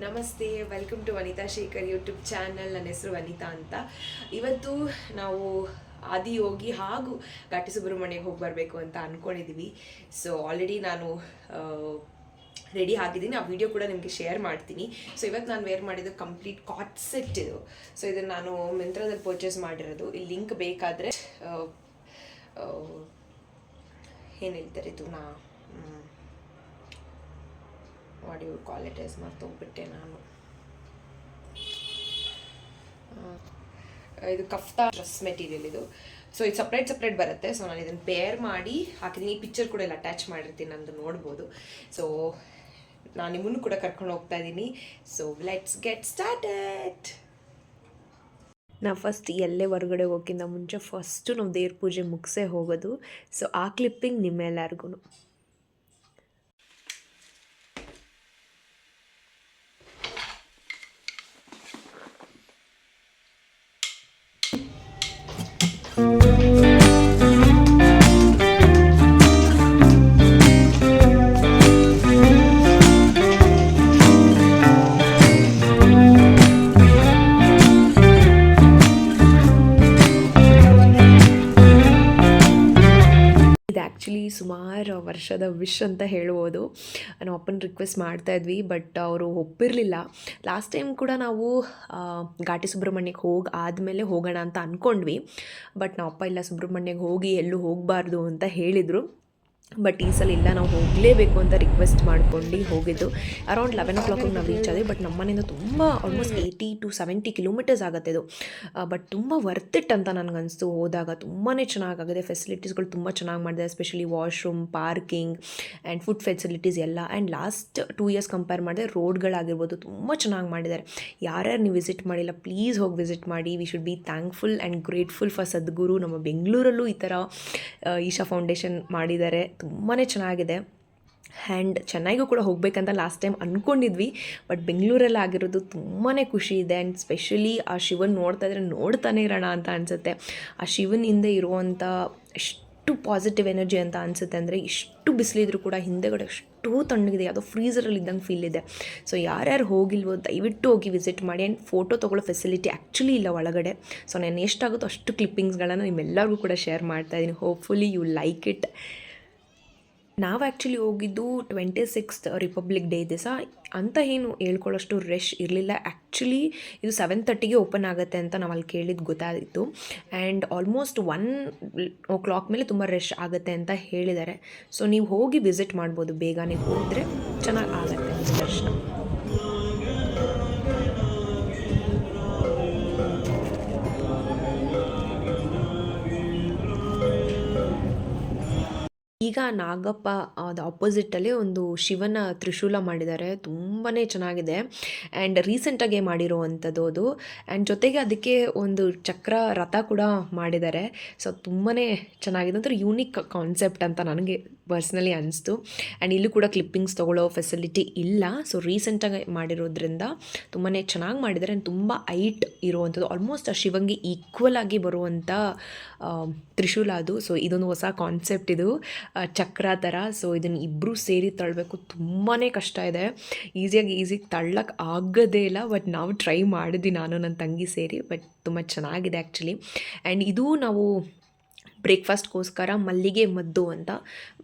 ನಮಸ್ತೆ, welcome to Vanitha Shekar YouTube channel. ನನ್ನ ಹೆಸರು ವನಿತಾ ಅಂತ. ಇವತ್ತು ನಾವು ಆದಿಯೋಗಿ ಹಾಗೂ ಘಾಟಿ ಸುಬ್ರಹ್ಮಣ್ಯಕ್ಕೆ ಹೋಗಿ ಬರಬೇಕು ಅಂತ ಅಂದ್ಕೊಂಡಿದ್ದೀವಿ. ಸೊ ಆಲ್ರೆಡಿ ನಾನು ರೆಡಿ ಆಗಿದ್ದೀನಿ. ಆ ವಿಡಿಯೋ ಕೂಡ ನಿಮಗೆ ಶೇರ್ ಮಾಡ್ತೀನಿ. ಸೊ ಇವತ್ತು ನಾನು ವೇರ್ ಮಾಡಿದ್ದು ಕಂಪ್ಲೀಟ್ ಕಾಟ್ ಸೆಟ್ ಇದು. ಸೊ ಇದನ್ನು ನಾನು ಮಿಂತ್ರದಲ್ಲಿ ಪರ್ಚೇಸ್ ಮಾಡಿರೋದು. ಈ ಲಿಂಕ್ ಬೇಕಾದರೆ ಏನು ಹೇಳ್ತಾರೆ ಇದನ್ನ what you call it is ಮರ್ತೋಗ್ಬಿಟ್ಟೆ ನಾನು. ಇದು ಕಫ್ತಾ ಡ್ರೆಸ್ ಮೆಟೀರಿಯಲ್ ಇದು. ಸೊ ಇದು ಸಪ್ರೇಟ್ ಬರುತ್ತೆ. ಸೊ ನಾನು ಇದನ್ನು ಪೇರ್ ಮಾಡಿ ಹಾಕಿದ್ದೀನಿ. ಈ ಪಿಕ್ಚರ್ ಕೂಡ ಇಲ್ಲಿ ಅಟ್ಯಾಚ್ ಮಾಡಿರ್ತೀನಿ, ನಂದು ನೋಡ್ಬೋದು. ಸೊ ನಾನು ನಿಮ್ಮನ್ನು ಕೂಡ ಕರ್ಕೊಂಡು ಹೋಗ್ತಾ ಇದ್ದೀನಿ. So let's get started. ನಾವು ಫಸ್ಟ್ ಎಲ್ಲೇ ಹೊರಗಡೆ ಹೋಗೋಕ್ಕಿಂತ ಮುಂಚೆ ಫಸ್ಟು ನಾವು ದೇವ್ರ ಪೂಜೆ ಮುಗಿಸೇ ಹೋಗೋದು. ಸೊ ಆ ಕ್ಲಿಪ್ಪಿಂಗ್ ನಿಮ್ಮೆಲ್ಲರಿಗೂ. ಆ್ಯಕ್ಚುಲಿ ಸುಮಾರು ವರ್ಷದ ವಿಶ್ ಅಂತ ಹೇಳ್ಬೋದು. ನಾವು ಅಪ್ಪನ ರಿಕ್ವೆಸ್ಟ್ ಮಾಡ್ತಾಯಿದ್ವಿ, ಬಟ್ ಅವರು ಒಪ್ಪಿರಲಿಲ್ಲ. ಲಾಸ್ಟ್ ಟೈಮ್ ಕೂಡ ನಾವು ಘಾಟಿ ಸುಬ್ರಹ್ಮಣ್ಯಕ್ಕೆ ಆದಮೇಲೆ ಹೋಗೋಣ ಅಂತ ಅಂದ್ಕೊಂಡ್ವಿ. ಬಟ್ ನಾವು ಅಪ್ಪ ಇಲ್ಲ, ಸುಬ್ರಹ್ಮಣ್ಯಕ್ಕೆ ಹೋಗಿ ಎಲ್ಲೂ ಹೋಗಬಾರ್ದು ಅಂತ ಹೇಳಿದರು. ಬಟ್ ಈ ಸಲ ಇಲ್ಲ, ನಾವು ಹೋಗಲೇಬೇಕು ಅಂತ ರಿಕ್ವೆಸ್ಟ್ ಮಾಡ್ಕೊಂಡು ಹೋಗಿದ್ದು. ಅರೌಂಡ್ 11 o'clock ನಾವು ರೀಚ್ ಆದ್ವಿ. ಬಟ್ ನಮ್ಮ ಮನೆಯಿಂದ ತುಂಬ ಆಲ್ಮೋಸ್ಟ್ 80 to 70 kilometers ಆಗುತ್ತೆ ಇದು. ಬಟ್ ತುಂಬ ವರ್ತ್ ಇಟ್ ಅಂತ ನನಗನ್ನಿಸ್ತು. ಹೋದಾಗ ತುಂಬಾ ಚೆನ್ನಾಗಾಗಿದೆ. ಫೆಸಿಲಿಟೀಸ್ಗಳು ತುಂಬ ಚೆನ್ನಾಗಿ ಮಾಡಿದೆ. Especially washroom, parking and food facilities ಎಲ್ಲ. ಆ್ಯಂಡ್ ಲಾಸ್ಟ್ 2 years ಕಂಪೇರ್ ಮಾಡಿದ್ರೆ ರೋಡ್ಗಳಾಗಿರ್ಬೋದು ತುಂಬ ಚೆನ್ನಾಗಿ ಮಾಡಿದ್ದಾರೆ. ಯಾರ್ಯಾರು ನೀವು ವಿಸಿಟ್ ಮಾಡಿಲ್ಲ, ಪ್ಲೀಸ್ ಹೋಗಿ ವಿಸಿಟ್ ಮಾಡಿ. We should be thankful and grateful for Sadhguru. ನಮ್ಮ ಬೆಂಗಳೂರಲ್ಲೂ ಈ ಥರ ಈಶಾ ಫೌಂಡೇಶನ್ ಮಾಡಿದ್ದಾರೆ. ತುಂಬಾ ಚೆನ್ನಾಗಿದೆ. ಆ್ಯಂಡ್ ಚೆನ್ನೈಗೂ ಕೂಡ ಹೋಗಬೇಕಂತ ಲಾಸ್ಟ್ ಟೈಮ್ ಅಂದ್ಕೊಂಡಿದ್ವಿ. ಬಟ್ ಬೆಂಗಳೂರಲ್ಲಿ ಆಗಿರೋದು ತುಂಬಾ ಖುಷಿ ಇದೆ. ಆ್ಯಂಡ್ ಸ್ಪೆಷಲಿ ಆ ಶಿವನ್ ನೋಡ್ತಾ ಇದ್ರೆ ನೋಡ್ತಾನೆ ಇರೋಣ ಅಂತ ಅನಿಸುತ್ತೆ. ಆ ಶಿವನ ಹಿಂದೆ ಇರುವಂಥ ಎಷ್ಟು ಪಾಸಿಟಿವ್ ಎನರ್ಜಿ ಅಂತ ಅನಿಸುತ್ತೆ. ಅಂದರೆ ಇಷ್ಟು ಬಿಸಿಲಿದ್ರು ಕೂಡ ಹಿಂದೆಗಡೆ ಅಷ್ಟು ತಣ್ಣಗಿದೆ, ಯಾವುದೋ ಫ್ರೀಸರಲ್ಲಿ ಇದ್ದಂಗೆ ಫೀಲ್ ಇದೆ. ಸೊ ಯಾರ್ಯಾರು ಹೋಗಿಲ್ವೋ ದಯವಿಟ್ಟು ಹೋಗಿ ವಿಸಿಟ್ ಮಾಡಿ. ಆ್ಯಂಡ್ ಫೋಟೋ ತೊಗೊಳ್ಳೋ ಫೆಸಿಲಿಟಿ ಆ್ಯಕ್ಚುಲಿ ಇಲ್ಲ ಒಳಗಡೆ. ಸೊ ನಾನು ಎಷ್ಟಾಗುತ್ತೋ ಅಷ್ಟು ಕ್ಲಿಪ್ಪಿಂಗ್ಸ್ಗಳನ್ನು ನಿಮ್ಮೆಲ್ಲರಿಗೂ ಕೂಡ ಶೇರ್ ಮಾಡ್ತಾಯಿದ್ದೀನಿ. Hopefully you like it. ನಾವು ಆ್ಯಕ್ಚುಲಿ ಹೋಗಿದ್ದು 26th ರಿಪಬ್ಲಿಕ್ ಡೇ ದಿವಸ. ಅಂತ ಏನು ಹೇಳ್ಕೊಳ್ಳೋಷ್ಟು ರಶ್ ಇರಲಿಲ್ಲ. ಆ್ಯಕ್ಚುಲಿ ಇದು 7:30ಗೆ ಓಪನ್ ಆಗುತ್ತೆ ಅಂತ ನಾವು ಅಲ್ಲಿ ಕೇಳಿದ್ದು ಗೊತ್ತಾಯಿತು. ಆ್ಯಂಡ್ ಆಲ್ಮೋಸ್ಟ್ 1 o'clock ಮೇಲೆ ತುಂಬ ರಶ್ ಆಗುತ್ತೆ ಅಂತ ಹೇಳಿದ್ದಾರೆ. ಸೊ ನೀವು ಹೋಗಿ ವಿಸಿಟ್ ಮಾಡ್ಬೋದು. ಬೇಗನೆ ಹೋದರೆ ಚೆನ್ನಾಗಿ ಆಗುತ್ತೆ ದರ್ಶನ. ಈಗ ನಾಗಪ್ಪ ಅದು ಆಪೋಸಿಟಲ್ಲಿ ಒಂದು ಶಿವನ ತ್ರಿಶೂಲ ಮಾಡಿದ್ದಾರೆ. ತುಂಬಾ ಚೆನ್ನಾಗಿದೆ. ಆ್ಯಂಡ್ ರೀಸೆಂಟಾಗೆ ಮಾಡಿರುವಂಥದ್ದು ಅದು. ಆ್ಯಂಡ್ ಜೊತೆಗೆ ಅದಕ್ಕೆ ಒಂದು ಚಕ್ರ ರಥ ಕೂಡ ಮಾಡಿದ್ದಾರೆ. ಸೊ ತುಂಬಾ ಚೆನ್ನಾಗಿದೆ. ಒಂಥರ ಯೂನಿಕ್ ಕಾನ್ಸೆಪ್ಟ್ ಅಂತ ನನಗೆ ಪರ್ಸ್ನಲಿ ಅನಿಸ್ತು. ಆ್ಯಂಡ್ ಇಲ್ಲೂ ಕೂಡ ಕ್ಲಿಪ್ಪಿಂಗ್ಸ್ ತೊಗೊಳ್ಳೋ ಫೆಸಿಲಿಟಿ ಇಲ್ಲ. ಸೊ ರೀಸೆಂಟಾಗಿ ಮಾಡಿರೋದ್ರಿಂದ ತುಂಬಾ ಚೆನ್ನಾಗಿ ಮಾಡಿದ್ದಾರೆ. ಆ್ಯಂಡ್ ತುಂಬ ಹೈಟ್ ಇರುವಂಥದ್ದು, ಆಲ್ಮೋಸ್ಟ್ ಆ ಶಿವಂಗೆ ಈಕ್ವಲ್ ಆಗಿ ಬರುವಂಥ ತ್ರಿಶೂಲ ಅದು. ಸೊ ಇದೊಂದು ಹೊಸ ಕಾನ್ಸೆಪ್ಟ್ ಇದು, ಚಕ್ರ ಥರ. ಸೊ ಇದನ್ನು ಇಬ್ಬರು ಸೇರಿ ತಳ್ಳಬೇಕು. ತುಂಬಾ ಕಷ್ಟ ಇದೆ. ಈಸಿಯಾಗಿ ತಳ್ಳಕ್ಕೆ ಆಗೋದೇ ಇಲ್ಲ. ಬಟ್ ನಾವು ಟ್ರೈ ಮಾಡಿದ್ವಿ, ನಾನು ನನ್ನ ತಂಗಿ ಸೇರಿ. ಬಟ್ ತುಂಬ ಚೆನ್ನಾಗಿದೆ ಆ್ಯಕ್ಚುಲಿ. ಆ್ಯಂಡ್ ಇದು ನಾವು ಬ್ರೇಕ್ಫಾಸ್ಟ್ಗೋಸ್ಕರ ಮಲ್ಲಿಗೆ ಮದ್ದು ಅಂತ.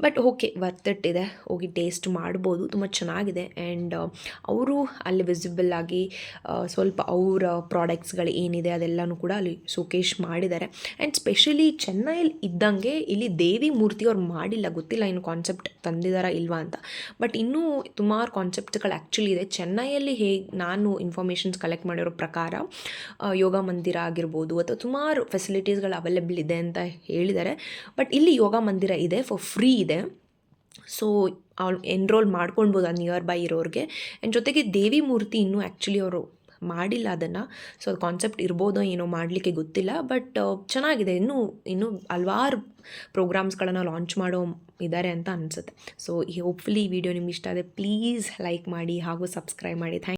ಬಟ್ ಓಕೆ, ವರ್ತ್ ಇಟ್ ಇದೆ. ಹೋಗಿ ಟೇಸ್ಟ್ ಮಾಡ್ಬೋದು. ತುಂಬ ಚೆನ್ನಾಗಿದೆ. ಆ್ಯಂಡ್ ಅವರು ಅಲ್ಲಿ ವಿಸಿಬಲ್ ಆಗಿ ಸ್ವಲ್ಪ ಅವರ ಪ್ರಾಡಕ್ಟ್ಸ್ಗಳು ಏನಿದೆ ಅದೆಲ್ಲನೂ ಕೂಡ ಅಲ್ಲಿ ಶೋಕೇಶ್ ಮಾಡಿದ್ದಾರೆ. ಆ್ಯಂಡ್ ಸ್ಪೆಷಲಿ ಚೆನ್ನೈಯಲ್ಲಿ ಇದ್ದಂಗೆ ಇಲ್ಲಿ ದೇವಿ ಮೂರ್ತಿ ಅವ್ರು ಮಾಡಿಲ್ಲ. ಗೊತ್ತಿಲ್ಲ ಇನ್ನು ಕಾನ್ಸೆಪ್ಟ್ ತಂದಿದ್ದಾರಾ ಇಲ್ವಾ ಅಂತ. ಬಟ್ ಇನ್ನೂ ಸುಮಾರು ಕಾನ್ಸೆಪ್ಟ್ಗಳು ಆ್ಯಕ್ಚುಲಿ ಇದೆ ಚೆನ್ನೈಯಲ್ಲಿ. ನಾನು ಇನ್ಫಾರ್ಮೇಷನ್ಸ್ ಕಲೆಕ್ಟ್ ಮಾಡಿರೋ ಪ್ರಕಾರ ಯೋಗ ಮಂದಿರ ಆಗಿರ್ಬೋದು ಅಥವಾ ಸುಮಾರು ಫೆಸಿಲಿಟೀಸ್ಗಳು ಅವೈಲೇಬಲ್ ಇದೆ ಅಂತ ಹೇಳಿದ್ದಾರೆ. ಬಟ್ ಇಲ್ಲಿ ಯೋಗ ಮಂದಿರ ಇದೆ, ಫಾರ್ ಫ್ರೀ ಇದೆ. ಸೊ ಎನ್ರೋಲ್ ಮಾಡ್ಕೊಳ್ಬೋದು ಆ ನಿಯರ್ ಬೈ ಇರೋರಿಗೆ. ಆ್ಯಂಡ್ ಜೊತೆಗೆ ದೇವಿ ಮೂರ್ತಿ ಇನ್ನೂ ಆ್ಯಕ್ಚುಲಿ ಅವರು ಮಾಡಿಲ್ಲ ಅದನ್ನು. ಸೊ ಅದು ಕಾನ್ಸೆಪ್ಟ್ ಇರ್ಬೋದೋ ಏನೋ, ಮಾಡಲಿಕ್ಕೆ ಗೊತ್ತಿಲ್ಲ. ಬಟ್ ಚೆನ್ನಾಗಿದೆ. ಇನ್ನೂ ಹಲವಾರು ಪ್ರೋಗ್ರಾಮ್ಸ್ಗಳನ್ನು ಲಾಂಚ್ ಮಾಡೋ ಇದ್ದಾರೆ ಅಂತ ಅನಿಸುತ್ತೆ. ಸೊ ಹೋಪ್ಫುಲಿ ಈ ವಿಡಿಯೋ ನಿಮ್ಗೆ ಇಷ್ಟ ಆದರೆ ಪ್ಲೀಸ್ ಲೈಕ್ ಮಾಡಿ ಹಾಗೂ ಸಬ್ಸ್ಕ್ರೈಬ್ ಮಾಡಿ.